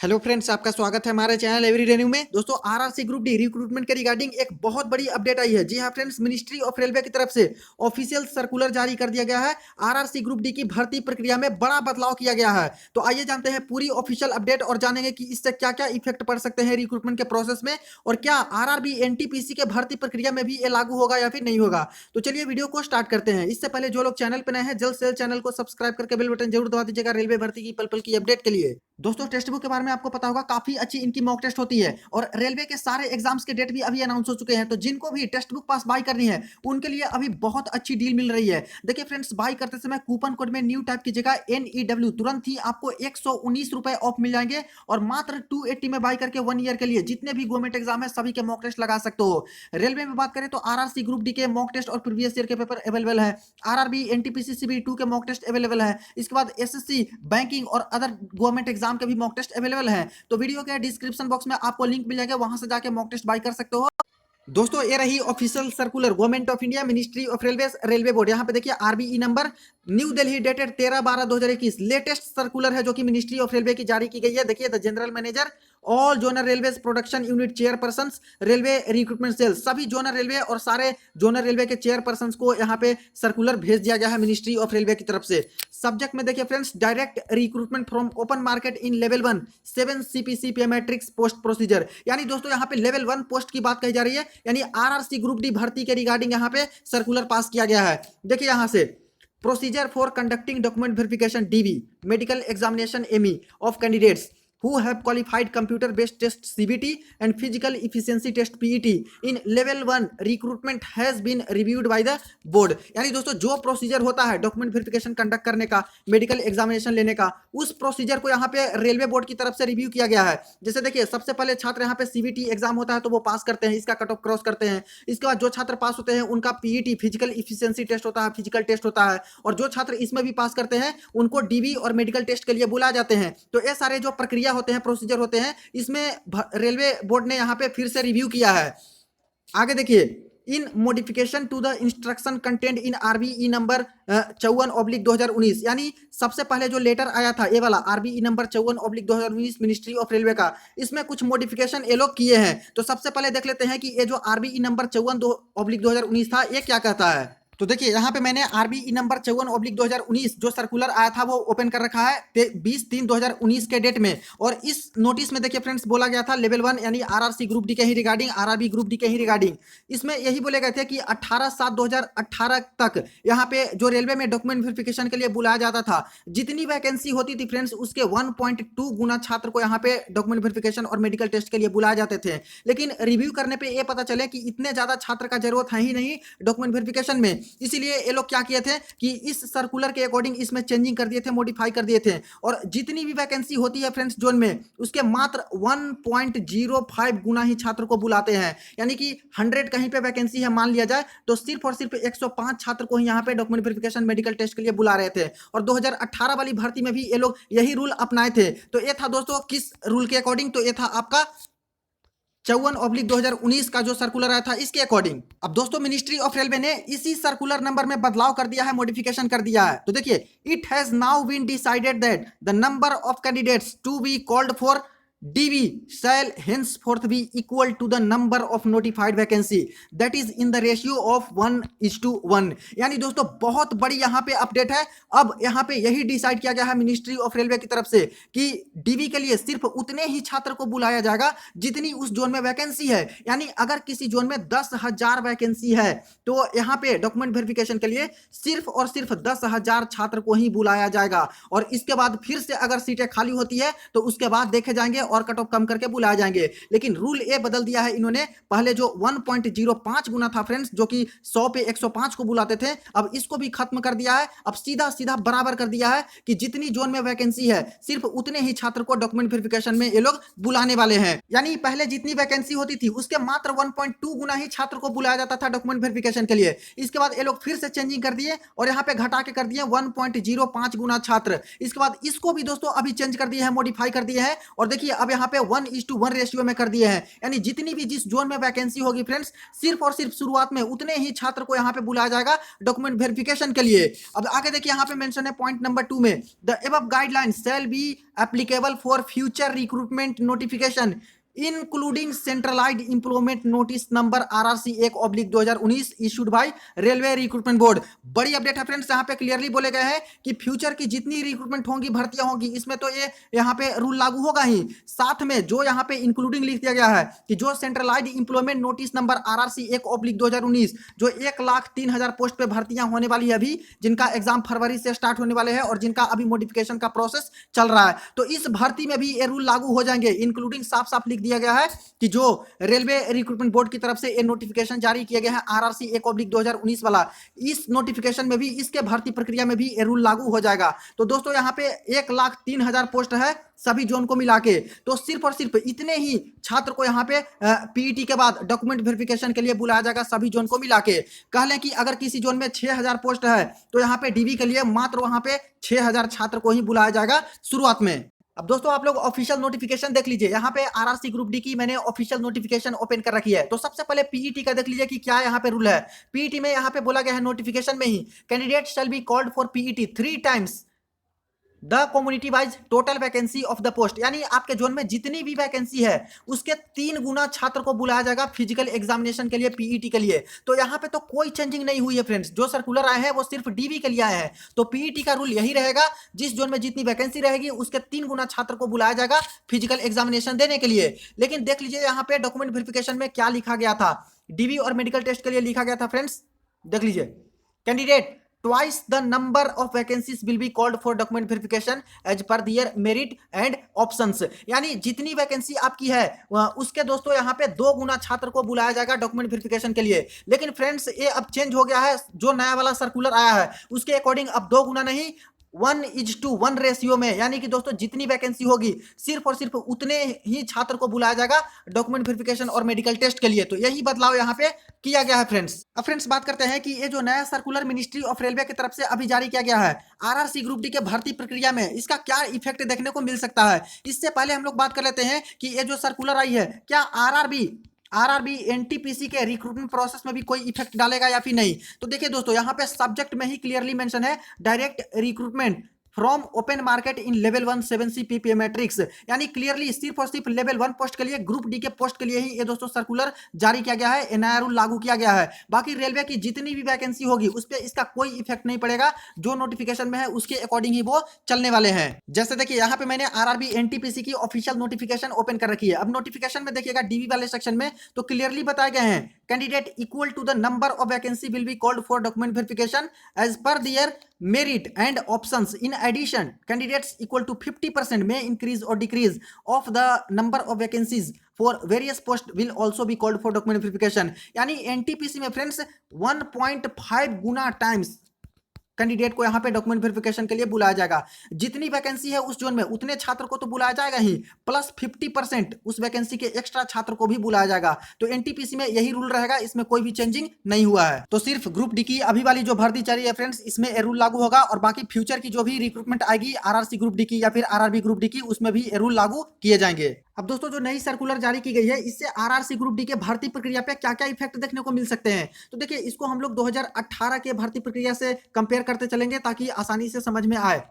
Hello friends, आपका स्वागत है हमारे चैनल एवरी रेन्यू में। दोस्तों, आरआरसी ग्रुप डी रिक्रूटमेंट के रिगार्डिंग एक बहुत बड़ी अपडेट आई है। जी हाँ फ्रेंड्स, मिनिस्ट्री ऑफ रेलवे की तरफ से ऑफिशियल सर्कुलर जारी कर दिया गया है। आरआरसी ग्रुप डी की भर्ती प्रक्रिया में बड़ा बदलाव किया गया है। तो आइए जानते हैं पूरी ऑफिशियल अपडेट और जानेंगे कि इससे क्या क्या इफेक्ट पड़ सकते हैं रिक्रूटमेंट के प्रोसेस में, और क्या आरआरबी एनटीपीसी के भर्ती प्रक्रिया में भी ये लागू होगा या फिर नहीं होगा। तो चलिए वीडियो को स्टार्ट करते हैं। इससे पहले जो लोग चैनल पर नए हैं, जल्द से जल्द चैनल को सब्सक्राइब करके बेल बटन जरूर दबा दीजिएगा रेलवे भर्ती की पल पल की अपडेट के लिए। दोस्तों, टेक्स्ट बुक के बारे में आपको पता होगा, काफी अच्छी इनकी मॉक टेस्ट होती है और रेलवे के सारे एग्जाम्स के डेट भी अभी अनाउंस हो चुके हैं। तो जिनको भी टेक्स्ट बुक पास बाय करनी है उनके लिए अभी बहुत अच्छी डील मिल रही है। देखिए फ्रेंड्स, बाय करते समय कूपन कोड में न्यू टाइप कीजिएगा NEW, तुरंत ही आपको 119 रुपए ऑफ मिल जाएंगे और मात्र 280 में बाय करके 1 ईयर के लिए जितने भी गवर्नमेंट एग्जाम है सभी के मॉक टेस्ट लगा सकते हो। रेलवे में बात करें तो आरआरसी ग्रुप डी के मॉक टेस्ट और प्रीवियस ईयर के पेपर अवेलेबल है। आरआरबी एनटीपीसी CB2 के मॉक टेस्ट अवेलेबल है। इसके बाद एसएससी, बैंकिंग और अदर गवर्नमेंट एग्जाम के भी मॉक टेस्ट अवेलेबल है। तो वीडियो के डिस्क्रिप्शन बॉक्स में आपको लिंक मिल जाएगा, वहां से जाके मॉक टेस्ट बाय कर सकते हो। दोस्तों, ये रही official circular government of India, ministry of railway, railway board. यहाँ पे देखिए RBE number, new Delhi, dated 13/12/2021, latest circular है जो कि मिनिस्ट्री ऑफ रेलवे की जारी की गई है। देखिए, the general manager, all zonal railway production unit chairperson, railway recruitment cell, सभी जोनल रेलवे और सारे जोनल रेलवे के चेयरपर्सन को यहाँ पे सर्कुलर भेज दिया गया है मिनिस्ट्री ऑफ रेलवे की तरफ से। सब्जेक्ट में देखिए friends, direct recruitment from open market in level 1 7 CPC पेमेट्रिक्स post procedure. यानी दोस्तों, यहाँ पे लेवल 1 पोस्ट की बात कही जा रही है, यानी आरआरसी ग्रुप डी भर्ती के रिगार्डिंग यहाँ पे सर्कुलर पास किया गया है। देखिए यहाँ से, procedure for conducting document verification DV, medical examination ME of candidates who have qualified computer based test CBT and physical efficiency test PET in level 1 recruitment has been reviewed by the board। यानी दोस्तों, जो procedure होता है document verification conduct करने का, medical examination लेने का, उस प्रोसीजर को यहाँ पे रेलवे बोर्ड की तरफ से रिव्यू किया गया है। जैसे देखिए, सबसे पहले छात्र यहाँ पे CBT एग्जाम होता है तो वो पास करते हैं, इसका कट ऑफ क्रॉस करते हैं। इसके बाद जो छात्र पास होते हैं उनका PET फिजिकल इफिशियंसी टेस्ट होता है, फिजिकल टेस्ट होता है, और जो छात्र इसमें भी पास करते हैं उनको DV और मेडिकल टेस्ट के लिए बुलाए जाते हैं। तो ये सारे जो प्रक्रिया होते हैं, प्रोसीजर होते हैं, इसमें रेलवे बोर्ड ने यहां पे फिर से रिव्यू किया है। आगे देखिए, in modification to the instruction content in RBE number 54/2019, यानी सबसे पहले जो लेटर आया था ये वाला RBE number 54/2019 ministry of railway का, इसमें कुछ मॉडिफिकेशन ये लोग किए हैं। तो सबसे पहले देख लेते हैं कि ये जो RBE नंबर 54/2019 था ये क्या कहता है। तो देखिए, यहाँ पे मैंने RBE नंबर 54/2019 जो सर्कुलर आया था वो ओपन कर रखा है 20/3/2019 के डेट में। और इस नोटिस में देखिए फ्रेंड्स, बोला गया था लेवल 1 यानी आरआरसी ग्रुप डी के ही रिगार्डिंग, आरआरबी ग्रुप डी के ही रिगार्डिंग। इसमें यही बोले गए थे कि 18/7/2018 तक यहाँ पे जो रेलवे में डॉक्यूमेंट वेरिफिकेशन के लिए बुलाया जाता था, जितनी वैकेंसी होती थी फ्रेंड्स, उसके 1.2 गुना छात्र को यहाँ पे डॉक्यूमेंट वेरिफिकेशन और मेडिकल टेस्ट के लिए बुलाए जाते थे। लेकिन रिव्यू करने पर यह पता चले कि इतने ज्यादा छात्र का जरूरत है ही नहीं डॉक्यूमेंट वेरिफिकेशन में। इसीलिए ये लोग क्या किए थे कि इस सर्कुलर के अकॉर्डिंग इसमें चेंजिंग कर दिए थे, मॉडिफाई कर दिए थे, और जितनी भी वैकेंसी होती है फ्रेंड्स जोन में, उसके मात्र 1.05 गुना ही छात्र को बुलाते हैं। यानी कि 100 कहीं पे वैकेंसी है मान लिया जाए, तो सिर्फ और सिर्फ 105 छात्र को ही यहाँ पे डॉक्यूमेंट वेरिफिकेशन, मेडिकल टेस्ट के लिए बुला रहे थे। और 2018 वाली भर्ती में भी ये लोग यही रूल अपनाए थे। तो ये था दोस्तों किस रूल के अकॉर्डिंग, तो ये था आपका 54/2019 का जो सर्कुलर आया था इसके अकॉर्डिंग। अब दोस्तों, मिनिस्ट्री ऑफ रेलवे ने इसी सर्कुलर नंबर में बदलाव कर दिया है, मॉडिफिकेशन कर दिया है। तो देखिए, it has now been decided that the number of candidates to be called for DV shall henceforth be equal to the number of notified vacancy, that is in the ratio of 1:1। यानी दोस्तों, बहुत बड़ी यहाँ पे update है। अब यहाँ पे यही डिसाइड किया गया है मिनिस्ट्री ऑफ रेलवे की तरफ से कि DV के लिए सिर्फ उतने ही छात्र को बुलाया जाएगा जितनी उस जोन में वैकेंसी है। यानी अगर किसी जोन में 10,000 वैकेंसी है तो यहाँ पे डॉक्यूमेंट वेरिफिकेशन के लिए सिर्फ और सिर्फ 10,000 छात्र को ही बुलाया जाएगा। और इसके बाद फिर से अगर सीटें खाली होती है तो उसके बाद देखे जाएंगे और कट ऑफ कम करके बुलाए जाएंगे। लेकिन रूल ए बदल दिया है इन्होंने। पहले जो 1.05 गुना था फ्रेंड्स, जो कि 100 पे 105 को बुलाते थे, अब इसको भी खत्म कर दिया है। अब सीधा सीधा बराबर कर दिया है कि जितनी जोन में वैकेंसी है सिर्फ उतने ही छात्र को डॉक्यूमेंट वेरिफिकेशन में ये लोग बुलाने वाले हैं। यानी पहले जितनी वैकेंसी होती थी उसके मात्र 1.2 गुना ही छात्र को बुलाया जाता था डॉक्यूमेंट वेरिफिकेशन के लिए। इसके बाद ये लोग फिर से चेंजिंग कर दिए और यहाँ पे घटा के कर दिए 1.05 गुना छात्र। इसके बाद इसको भी दोस्तों अभी चेंज कर दिए हैं, मॉडिफाई कर दिए हैं। और देखिए, अब यहाँ पे 1:1 रेशियो में कर दिए हैं, यानी जितनी भी जिस जोन में वैकेंसी होगी फ्रेंड्स, सिर्फ और सिर्फ शुरुआत में उतने ही छात्र को यहाँ पे बुलाया जाएगा डॉक्यूमेंट वेरिफिकेशन के लिए। अब आगे देखिए यहाँ पे मेंशन है पॉइंट नंबर 2 में, the above guidelines shall be applicable for future recruitment notification including centralised improvement notice number RRC 1/2019 issued by railway recruitment board. बड़ी अपडेट है फ्रेंड्स, यहाँ पे क्लियरली बोले गए हैं कि फ्यूचर की जितनी रिक्रूटमेंट होंगी, भर्तियां होंगी, इसमें तो ये यहाँ पे रूल लागू होगा ही, साथ में जो यहाँ पे इंक्लूडिंग लिख दिया गया है कि जो centralised improvement notice number RRC 1/2019 जो 1,03,000 पोस्ट पे भर्तियां होने वाली है अभी, जिनका एग्जाम फरवरी से स्टार्ट होने वाले हैं और जिनका अभी मॉडिफिकेशन का प्रोसेस चल रहा है, तो इस भर्ती में भी ये रूल लागू हो जाएंगे। इंक्लूडिंग साफ साफ लिख दिया गया है कि जो रेलवे रिक्रूटमेंट बोर्ड की तरफ से ये नोटिफिकेशन जारी किया गया है RRC 1/2019 वाला, इस नोटिफिकेशन में भी, इसके भर्ती प्रक्रिया में भी ये रूल लागू हो जाएगा। तो दोस्तों यहाँ पे 1,03,000 पोस्ट है सभी जोन को मिला के, तो सिर्फ और सिर्फ इतने ही छात्र को यहाँ पे पीईटी के बाद डॉक्यूमेंट वेरिफिकेशन के लिए बुलाया जाएगा सभी जोन को मिला के। कह लें कि अगर किसी जोन में 6,000 पोस्ट है तो यहाँ पे डीवी के लिए मात्र वहां पे 6,000 छात्र को ही बुलाया जाएगा शुरुआत में। अब दोस्तों आप लोग ऑफिशियल नोटिफिकेशन देख लीजिए, यहाँ पे आरआरसी ग्रुप डी की मैंने ऑफिशियल नोटिफिकेशन ओपन कर रखी है। तो सबसे पहले पीईटी का देख लीजिए कि क्या यहाँ पे रूल है। पीईटी में यहाँ पे बोला गया है नोटिफिकेशन में ही, candidate shall be called for PET 3 times the community wise total vacancy of the post, यानी आपके जोन में जितनी भी वैकेंसी है उसके 3 गुना छात्र को बुलाया जाएगा फिजिकल एग्जामिनेशन के लिए, पीईटी के लिए। तो यहाँ पे तो कोई चेंजिंग नहीं हुई है फ्रेंड्स, जो सर्कुलर आए हैं वो सिर्फ डीवी के लिए आए हैं। तो पीईटी का रूल यही रहेगा, जिस जोन में जितनी वैकेंसी रहेगी उसके 3 गुना छात्र को बुलाया जाएगा फिजिकल एग्जामिनेशन देने के लिए। लेकिन देख लीजिए यहाँ पे डॉक्यूमेंट वेरिफिकेशन में क्या लिखा गया था, डीवी और मेडिकल टेस्ट के लिए लिखा गया था फ्रेंड्स, देख लीजिए, candidate twice the number of vacancies will be called for document verification as per their merit and options, यानी जितनी वैकेंसी आपकी है उसके दोस्तों यहाँ पे 2 गुना छात्र को बुलाया जाएगा डॉक्यूमेंट वेरिफिकेशन के लिए। लेकिन फ्रेंड्स ये अब चेंज हो गया है, जो नया वाला सर्कुलर आया है उसके अकॉर्डिंग अब 2 गुना नहीं 1:1 रेशियो में, यानी कि दोस्तों जितनी वैकेंसी होगी सिर्फ और सिर्फ उतने ही छात्र को बुलाया जाएगा डॉक्यूमेंट वेरिफिकेशन और मेडिकल टेस्ट के लिए। तो यही बदलाव यहाँ पे किया गया है फ्रेंड्स। अब फ्रेंड्स बात करते हैं कि ये जो नया सर्कुलर मिनिस्ट्री ऑफ रेलवे की तरफ से अभी जारी किया गया है आरआरसी ग्रुप डी के भर्ती प्रक्रिया में, इसका क्या इफेक्ट देखने को मिल सकता है। इससे पहले हम लोग बात कर लेते हैं कि ये जो सर्कुलर आई है, क्या आरआरबी एनटीपीसी के रिक्रूटमेंट प्रोसेस में भी कोई इफेक्ट डालेगा या फिर नहीं। तो देखिए दोस्तों यहाँ पे सब्जेक्ट में ही क्लियरली मेंशन है, direct recruitment from open market in level 1 7C PPA matrix, यानी क्लियरली सिर्फ और सिर्फ लेवल 1 पोस्ट के लिए, ग्रुप डी के पोस्ट के लिए ही ये दोस्तों सर्कुलर जारी किया गया है, नया रूल लागू किया गया है। बाकी रेलवे की जितनी भी वैकेंसी होगी उस पर इसका कोई इफेक्ट नहीं पड़ेगा, जो नोटिफिकेशन में है उसके अकॉर्डिंग ही वो चलने वाले हैं। जैसे देखिए यहाँ पे मैंने आरआरबी एनटीपीसी की ऑफिशियल नोटिफिकेशन ओपन कर रखी है। अब नोटिफिकेशन में देखिएगा डीवी वाले सेक्शन में तो क्लियरली बताए गए हैं, candidate equal to the number of vacancy will be called for document verification as per their merit and options. In addition, candidates equal to 50% may increase or decrease of the number of vacancies for various posts will also be called for document verification, यानी NTPC में friends 1.5 गुना times candidate को यहाँ पे document verification के लिए बुलाया जाएगा। जितनी वैकेंसी है उस जोन में उतने छात्र को तो बुलाया जाएगा ही, प्लस 50% उस वैकेंसी के एक्स्ट्रा छात्र को भी बुलाया जाएगा। तो एनटीपीसी में यही रूल रहेगा, इसमें कोई भी चेंजिंग नहीं हुआ है। तो सिर्फ ग्रुप डी की अभी वाली जो भर्ती चल रही है फ्रेंड्स, इसमें ये रूल लागू होगा, और बाकी फ्यूचर की जो भी रिक्रूटमेंट आएगी आरआरसी ग्रुप डी की या फिर आरआरबी ग्रुप डी की, उसमें भी ये रूल लागू किए जाएंगे। अब दोस्तों जो नई सर्कुलर जारी की गई है, इससे आरआरसी ग्रुप डी के भर्ती प्रक्रिया पे क्या क्या इफेक्ट देखने को मिल सकते हैं। तो देखिए इसको हम लोग 2018 के भर्ती प्रक्रिया से कंपेयर करते चलेंगे ताकि आसानी से समझ में आए।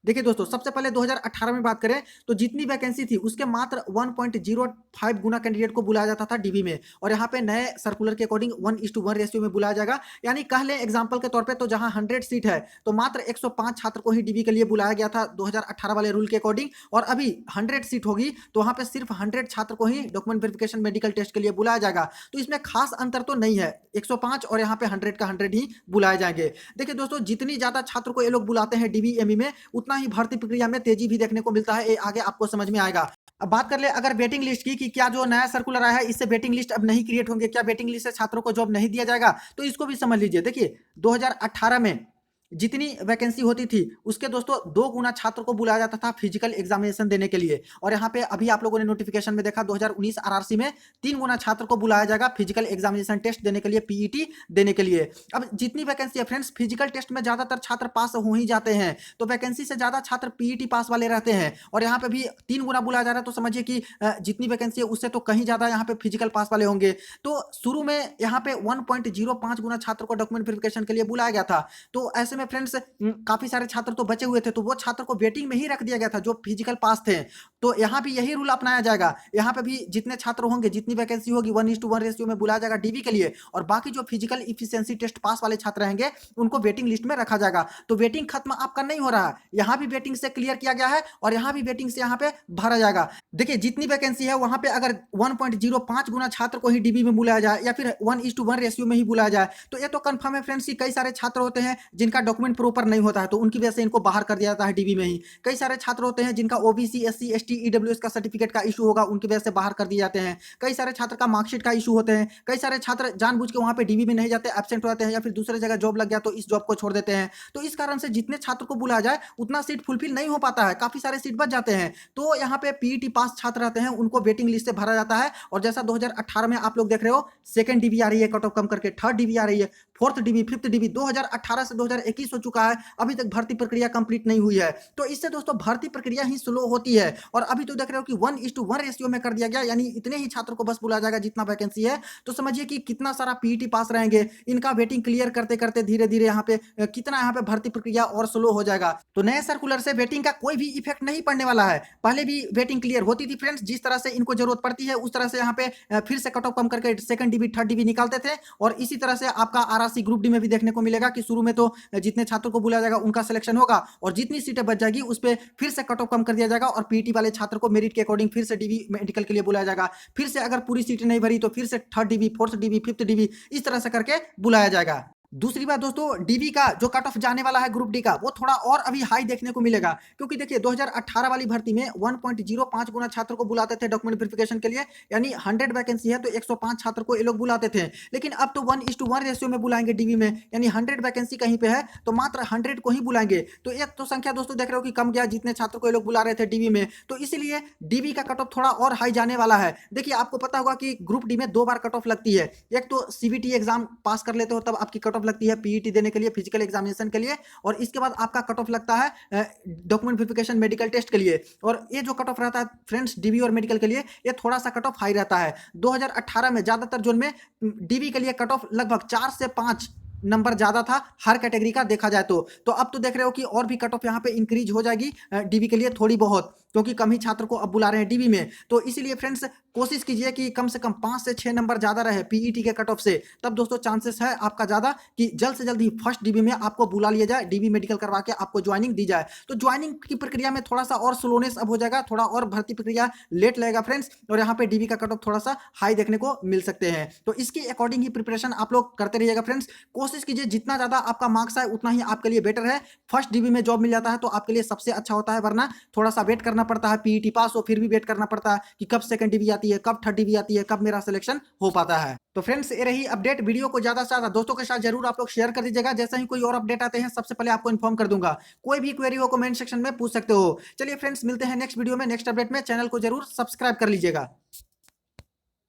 देखिए दोस्तों सबसे पहले 2018 में बात करें तो जितनी वैकेंसी थी उसके मात्र 1.05 गुना कैंडिडेट को बुलाया जाता था डीबी में, और यहाँ पे नए सर्कुलर के अकॉर्डिंग 1:1 रेशियो में बुलाया जाएगा। यानी कह लें एग्जांपल के तौर पे तो जहां 100 सीट है तो मात्र 105 छात्र को ही डीबी के लिए बुलाया गया था 2018 वाले रूल के अकॉर्डिंग, और अभी 100 सीट होगी तो वहां पे सिर्फ 100 छात्र को ही डॉक्यूमेंट वेरिफिकेशन मेडिकल टेस्ट के लिए बुलाया जाएगा। तो इसमें खास अंतर तो नहीं है, 105 और यहाँ पे 100 का 100 ही बुलाए जाएंगे। देखिए दोस्तों जितनी ज्यादा छात्र को ये लोग बुलाते हैं डीबी एमई में, उतना ही भर्ती प्रक्रिया में तेजी भी देखने को मिलता है, ये आगे आपको समझ में आएगा। अब बात कर ले अगर वेटिंग लिस्ट की कि क्या जो नया सर्कुलर आया है इससे वेटिंग लिस्ट अब नहीं क्रिएट होंगे, क्या वेटिंग लिस्ट से छात्रों को जॉब नहीं दिया जाएगा, तो इसको भी समझ लीजिए। देखिए 2018 में जितनी वैकेंसी होती थी उसके दोस्तों 2 गुना छात्र को बुलाया जाता था फिजिकल एग्जामिनेशन देने के लिए। और यहाँ पे अभी आप लोगों ने नोटिफिकेशन में देखा 2019 आरआरसी में 3 गुना छात्र को बुलाया जाएगा फिजिकल एग्जामिनेशन टेस्ट देने के लिए, पीईटी देने के लिए। अब जितनी वैकेंसी है फ्रेंड्स, फिजिकल टेस्ट में ज्यादातर छात्र पास हो ही जाते हैं, तो वैकेंसी से ज्यादा छात्र पीईटी पास वाले रहते हैं। और यहाँ पे भी 3 गुना बुलाया जा रहा है, तो समझिए कि जितनी वैकेंसी है उससे तो कहीं ज्यादा यहाँ पे फिजिकल पास वाले होंगे। तो शुरू में यहाँ पे 1.05 गुना छात्र को डॉक्यूमेंट वेरिफिकेशन के लिए बुलाया गया था। तो ऐसे में फ्रेंड्स काफी सारे छात्र तो बचे हुए थे, तो वो छात्र को वेटिंग में ही रख दिया गया था जो फिजिकल पास थे। तो यहाँ भी यही रूल अपनाया जाएगा। यहाँ पे भी जितने छात्र होंगे, जितनी वैकेंसी होगी 1:1 रेशियो में बुलाया जाएगा डीबी के लिए, और बाकी जो फिजिकल इफिशियंसी टेस्ट पास वाले छात्र रहेंगे उनको वेटिंग लिस्ट में रखा जाएगा। तो वेटिंग खत्म आपका नहीं हो रहा है, यहाँ भी वेटिंग से क्लियर किया गया है और यहाँ भी वेटिंग से यहाँ पे भरा जाएगा। देखिए जितनी वैकेंसी है वहां पे अगर 1.05 गुना छात्र को ही डीबी में बुलाया जाए या फिर 1:1 रेशियो में ही बुलाया जाए, तो ये तो कंफर्म है फ्रेंड्स कि कई सारे छात्र होते हैं जिनका डॉक्यूमेंट प्रॉपर नहीं होता है, तो उनकी वजह से इनको बाहर कर दिया जाता है डीबी में ही। कई सारे छात्र होते हैं जिनका ओबीसी, एससी, एसटी, ईडब्ल्यूएस का सर्टिफिकेट का इशू होगा, उनकी वजह से बाहर कर दिए जाते हैं। कई सारे छात्र का मार्कशीट का इशू होते हैं। कई सारे छात्र जानबूझ के वहां पे डीबी में नहीं जाते, एब्सेंट हो जाते हैं, या फिर दूसरे जगह जॉब लग गया तो इस जॉब को छोड़ देते हैं। तो इस कारण से जितने छात्र को बुलाया जाए उतना सीट फुलफिल नहीं हो पाता है, काफी सारे सीट बच जाते हैं। तो यहाँ पे पीईटी पास छात्र रहते हैं उनको वेटिंग लिस्ट से भरा जाता है। और जैसा 2018 में आप लोग देख रहे हो, सेकंड डीबी आ रही है कट ऑफ कम करके, थर्ड डीबी आ रही है, फोर्थ डीबी, फिफ्थ डीबी। 2018 से 2021 हो चुका है, अभी तक भर्ती प्रक्रिया कंप्लीट नहीं हुई है। तो इससे दोस्तों भर्ती प्रक्रिया ही स्लो होती है। और अभी तो देख रहे हो कि 1:1 रेशियो में कर दिया गया, यानी इतने ही छात्र को बस बुलाया जाएगा जितना वैकेंसी है। तो समझिए कि कितना सारा पीईटी पास रहेंगे, इनका वेटिंग क्लियर करते करते धीरे धीरे यहाँ पे कितना यहाँ पे भर्ती प्रक्रिया और स्लो हो जाएगा। तो नए सर्कुलर से वेटिंग का कोई भी इफेक्ट नहीं पड़ने वाला है। पहले भी वेटिंग क्लियर होती थी फ्रेंड्स, जिस तरह से इनको जरूरत पड़ती है उस तरह से यहाँ पे फिर से कट ऑफ कम करके सेकंड डीबी, थर्ड डीबी निकालते थे। और इसी तरह से आपका आरआरसी ग्रुप डी में भी देखने को मिलेगा कि शुरू में तो जितने छात्रों को बुलाया जाएगा उनका सिलेक्शन होगा, और जितनी सीटें बच जाएगी उस पर फिर से कट ऑफ कम कर दिया जाएगा, और पीटी वाले छात्र को मेरिट के अकॉर्डिंग फिर से डीबी मेडिकल के लिए बुलाया जाएगा। फिर से अगर पूरी सीटें नहीं भरी तो फिर से third dB, fourth dB, fifth dB, इस तरह से करके बुलाया जाएगा। दूसरी बात दोस्तों, डीबी का जो कट ऑफ जाने वाला है ग्रुप डी का, वो थोड़ा और अभी हाई देखने को मिलेगा। क्योंकि देखिए 2018 वाली भर्ती में 1.05 गुना छात्र को बुलाते थे डॉक्यूमेंट वेरिफिकेशन के लिए, यानी 100 वैकेंसी है तो 105 छात्र को ये लोग बुलाते थे। लेकिन अब तो 1:1 रेशियो में बुलाएंगे डीबी में, यानी 100 वैकेंसी कहीं पे है तो मात्र 100 को ही बुलाएंगे। तो एक तो संख्या दोस्तों देख रहे हो कि कम गया, जितने छात्र को ये लोग बुला रहे थे डीबी में, तो इसीलिए डीबी का कट ऑफ थोड़ा और हाई जाने वाला है। देखिए आपको पता होगा कि ग्रुप डी में 2 बार कट ऑफ लगती है। एक तो सीबीटी एग्जाम पास कर लेते हो तब आपकी कट ऑफ लगती है पीईटी देने के लिए, फिजिकल एग्जामिनेशन के लिए, और इसके बाद आपका कट ऑफ लगता है डॉक्यूमेंट वेरिफिकेशन मेडिकल टेस्ट के लिए। और ये जो कट ऑफ रहता है फ्रेंड्स डीबी और मेडिकल के लिए, ये थोड़ा सा कट ऑफ हाई रहता है। 2018 में ज्यादातर जोन में डीबी के लिए कट ऑफ लगभग 4 से 5 नंबर ज्यादा था हर कैटेगरी का देखा जाए तो अब तो देख रहे हो कि और भी कट ऑफ यहाँ पे इंक्रीज हो जाएगी डीबी के लिए थोड़ी बहुत, क्योंकि कम ही छात्र को अब बुला रहे हैं डीबी में। तो इसीलिए फ्रेंड्स कोशिश कीजिए कि कम से कम 5 से 6 नंबर ज्यादा रहे पीईटी के कट ऑफ से, तब दोस्तों चांसेस है आपका ज्यादा कि जल्द से जल्द ही फर्स्ट डीबी में आपको बुला लिया जाए, डीबी मेडिकल करवा के आपको ज्वाइनिंग दी जाए। तो ज्वाइनिंग की प्रक्रिया में थोड़ा सा और स्लोनेस अब हो जाएगा, थोड़ा और भर्ती प्रक्रिया लेट लगेगा फ्रेंड्स, और यहाँ पे डीबी का कट ऑफ थोड़ा सा हाई देखने को मिल सकते हैं। तो इसके अकॉर्डिंग ही प्रिपरेशन आप लोग करते रहिएगा फ्रेंड्स। कोशिश कीजिए जितना ज्यादा आपका मार्क्स आए उतना ही आपके लिए बेटर है। फर्स्ट डीबी में जॉब मिल जाता है तो आपके लिए सबसे अच्छा होता है, वरना थोड़ा सा वेट करना पड़ता है, पीईटी पास हो फिर भी वेट करना पड़ता है कि कब सेकंड डीबी आती है, कब थर्ड डीबी आती है, कब मेरा सिलेक्शन हो पाता है। तो फ्रेंड्स ये रही अपडेट, वीडियो को ज्यादा से ज्यादा दोस्तों के साथ जरूर आप लोग शेयर कर दीजिएगा। जैसे ही कोई और अपडेट आते हैं सबसे पहले आपको इन्फॉर्म कर दूंगा। कोई भी क्वेरी हो कमेंट सेक्शन में पूछ सकते हो। चलिए फ्रेंड्स मिलते हैं नेक्स्ट वीडियो में, नेक्स्ट अपडेट में। चैनल को जरूर सब्सक्राइब कर लीजिएगा।